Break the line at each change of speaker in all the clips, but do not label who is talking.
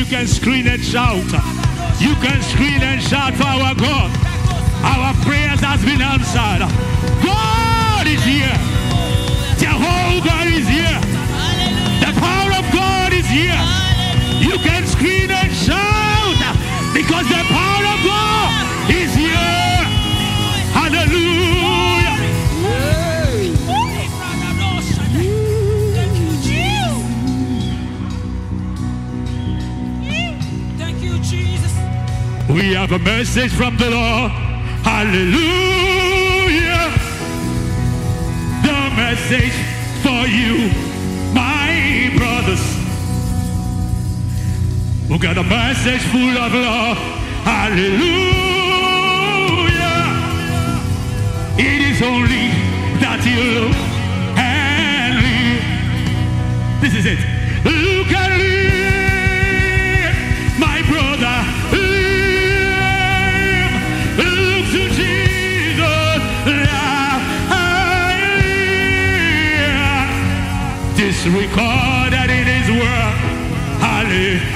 can scream and shout. You can scream and shout for our God. Our prayers has been answered. God is here. Jehovah is here. The power of God is here. You can scream and shout because the power of God is here. Hallelujah.
Thank you, Jesus.
We have a message from the Lord. Hallelujah. The message for you, my brothers. We got a message full of love. Hallelujah. It is only that you look and live. This is it. Look and live, my brother. Live. Look to Jesus. This recorded in his word. Hallelujah.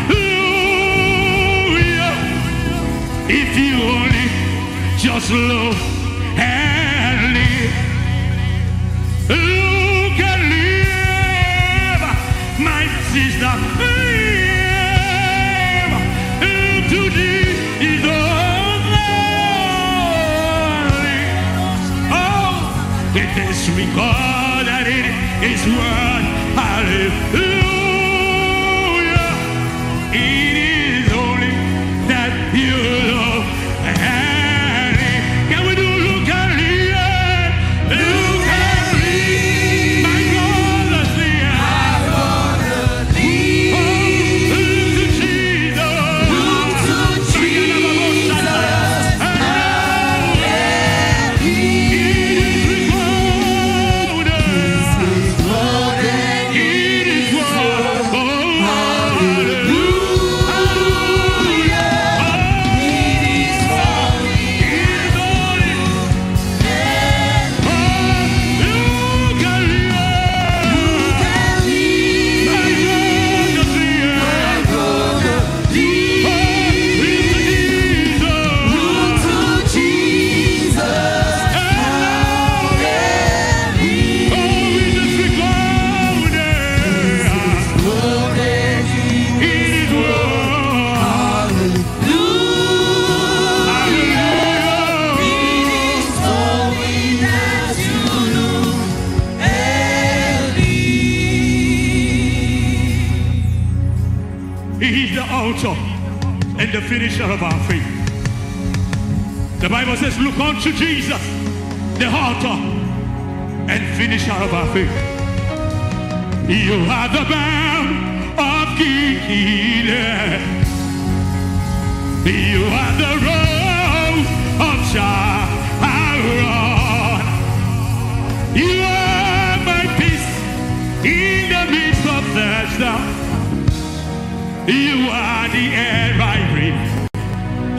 If you only just look and live. Look and live, my sister. Live. Look to Jesus. Oh, it is recorded in his word. Hallelujah. It is only that you love and live. Can we do look and live? Look and live. My God, let's live. Oh, look to Jesus. Look to Jesus. And the finisher of our faith. The Bible says, look unto Jesus, the author and finisher of our faith. You are the balm of Gilead. You are the rose of Sharon. You are my peace in the midst of the storm. You are the air I breathe.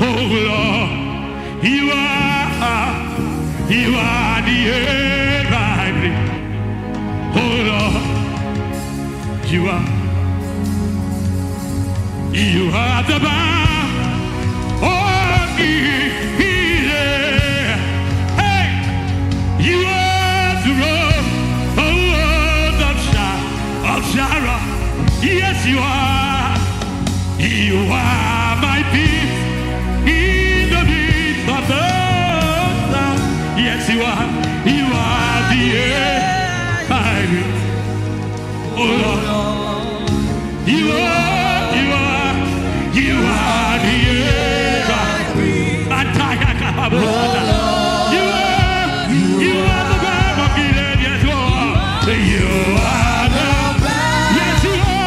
Oh Lord, you are the air I breathe. Oh Lord, you are the balm of Gilead. Hey, you are the rose of Sharon. Yes, you are. You are my peace in the midst of the storm. Yes, you are. You are the air I breathe. Oh Lord, you are the air I breathe. You are the balm of Gilead. Yes, you are. You are the yes, you are.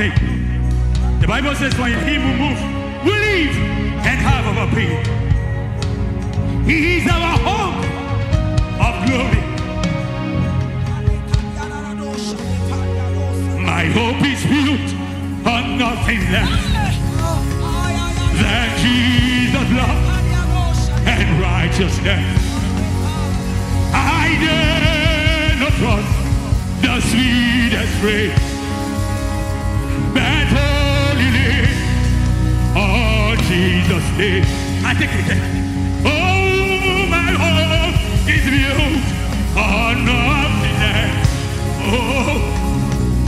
nothing. The Bible says, for in him who moves, we live and have our being. He is our hope of glory. My hope is built on nothing less than Jesus' love and righteousness. I dare not trust the sweetest phrase, but only on Jesus' name. I take it. Oh, my hope is built on nothing less. Oh,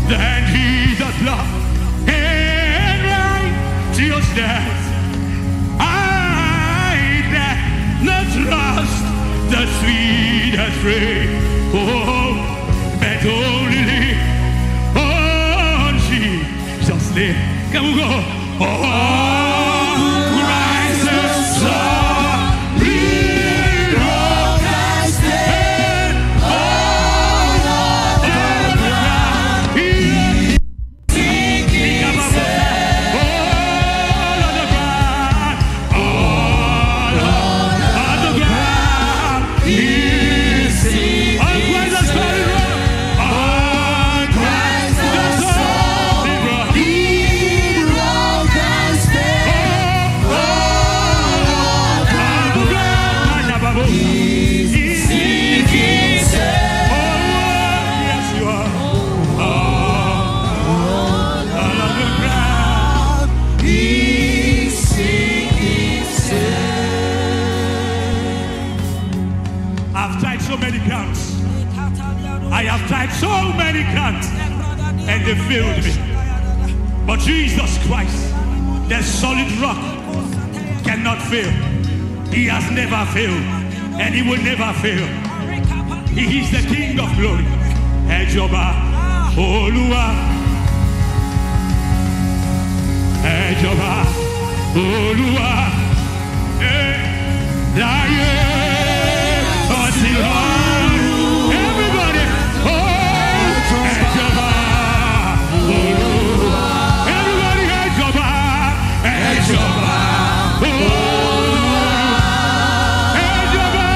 than Jesus' love and righteousness. I dare not trust the sweetest phrase. Oh, but only on Jesus' name. Come on, go. Oh, Christ the Son, real rock I stand. All of the ground, sinking sand. All of the ground, all of the ground, is sinking sand. I have tried so many crowns and they failed me. But Jesus Christ, the solid rock, cannot fail. He has never failed and he will never fail. He is the King of glory. Ejoba, Olua. Ejoba, Olua. Everybody, Ejoba, Olua. Everybody, Ejoba, Ejoba, Olua. Ejoba,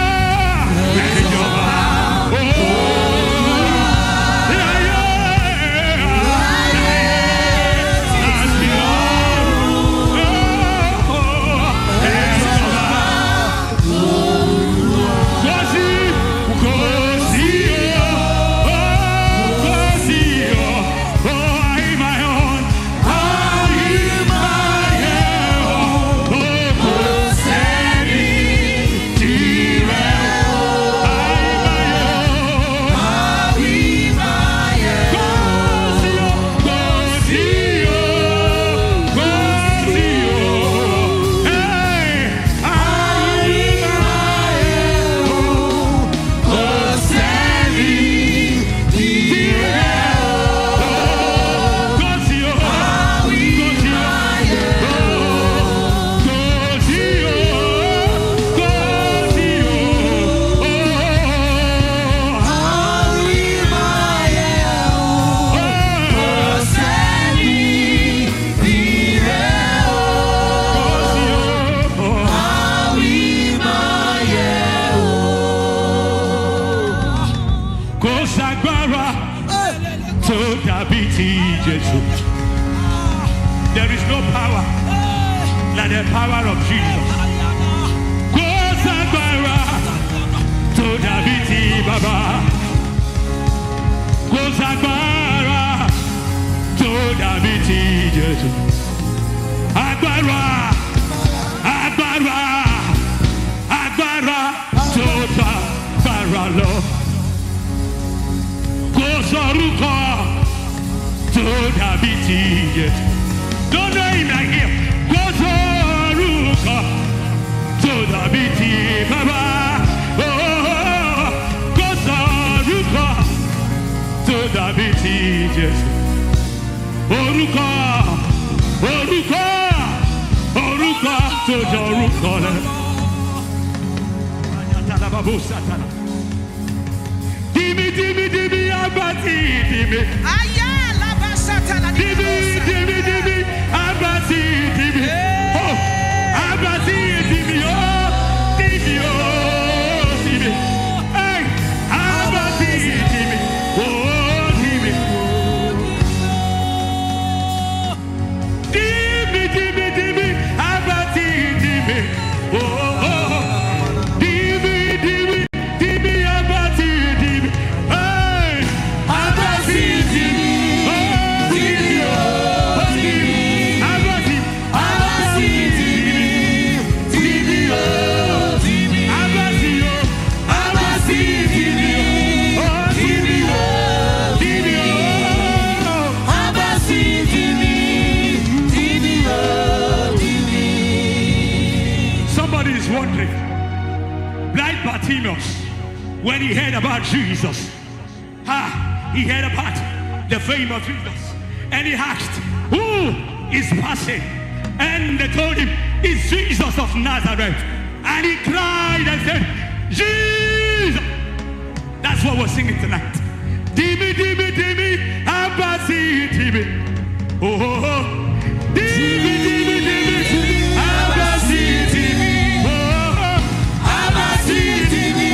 Ejoba, there is no power like the power of Jesus. To Dabiti Baba, Gosagbara, to Dabiti Jesus. Agbara, Agbara, Agbara, to Agbara Lord. Gosaruka, to Dabiti Jesus. Don't know him like him. Gosaruka, to Dabiti Baba. To Dabiti Jesus. Oruka, Oruka, Oruka, to Joruka. Dimi, Dimi, Dimi, Abati, Dimi.
Aya, la basata la
When he heard about Jesus, he heard about the fame of Jesus, and he asked, who is passing? And they told him, it's Jesus of Nazareth. And he cried and said, Jesus! That's what we're singing tonight. Dimi, dimi, dimi, abasi, dimi. Oh, oh, oh. Dimi, dimi, dimi, abasi, dimi. Oh, oh, abasi, dimi.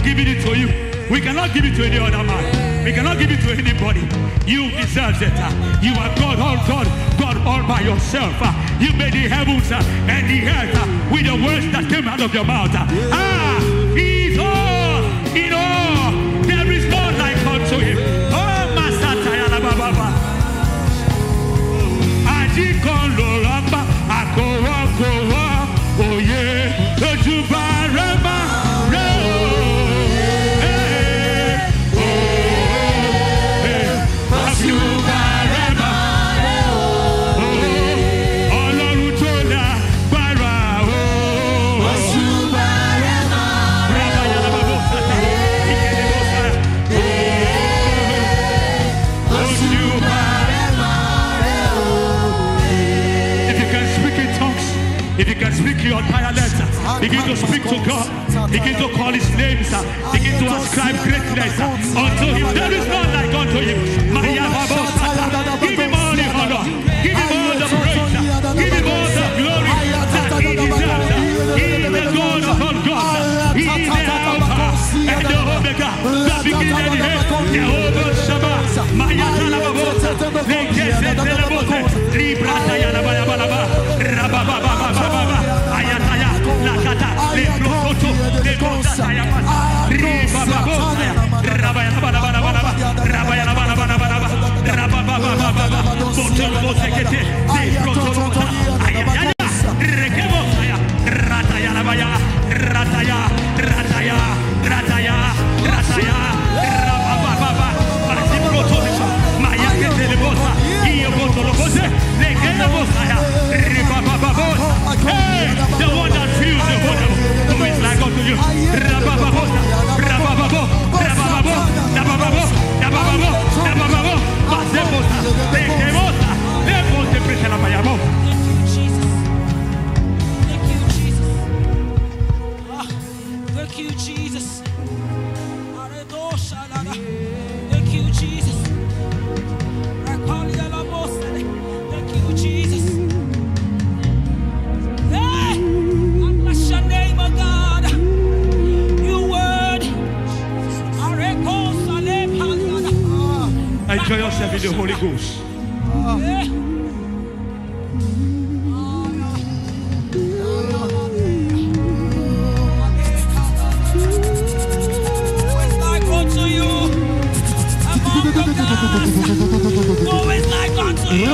giving it to you. We cannot give it to any other man. We cannot give it to anybody. You deserve it. You are God all by yourself. You made the heavens and the earth with the words that came out of your mouth. He's all in all. There is none like unto him. Oh, Masataya Baba. Aji kon lo ramba akowa kowa. Oh yeah, Ojubarema. If you can speak your entire letter, begin to speak to God, begin to call his names, begin to ascribe greatness unto him. There is none like unto him. Give him all the honor, give him all the praise, give him all the glory that he deserves. He is the God of all gods. He is the Alpha and the Omega, the beginning and the end. Jehovah Shabbat, Maya Talababota, Lekese Telebote, Libra Tayanabayaba, Rabababa. Ayataya, Lakata, Lebrokoto, Lebosataya, Ribababosaya, Rabayanabanabanabanaba, Rabayanabanabanabanaba, Rabababababa, Botolobosekete, Lebrotolota, Ayataya, Rekebosaya, Ratayanabaya, Rataya, Rataya, Rataya, Rataya, Rabababa, Marzibrotolisa, Mayaketelebosa, Iobotolobose, Lekebosaya, Ribabababos. Hey, the one that feels the one who is like unto you. Rabababo, Rabababo, Rabababo, Rabababo, Rabababo, Rabababo, Basebosa, Lekemosa, Lemonte Preselabayamo.
Thank you, Jesus. Thank you, Jesus. Thank you, Jesus. Thank you, Jesus.
Enjoy yourself in the Holy Ghost.
Always like unto you, among the gods. Always like unto you.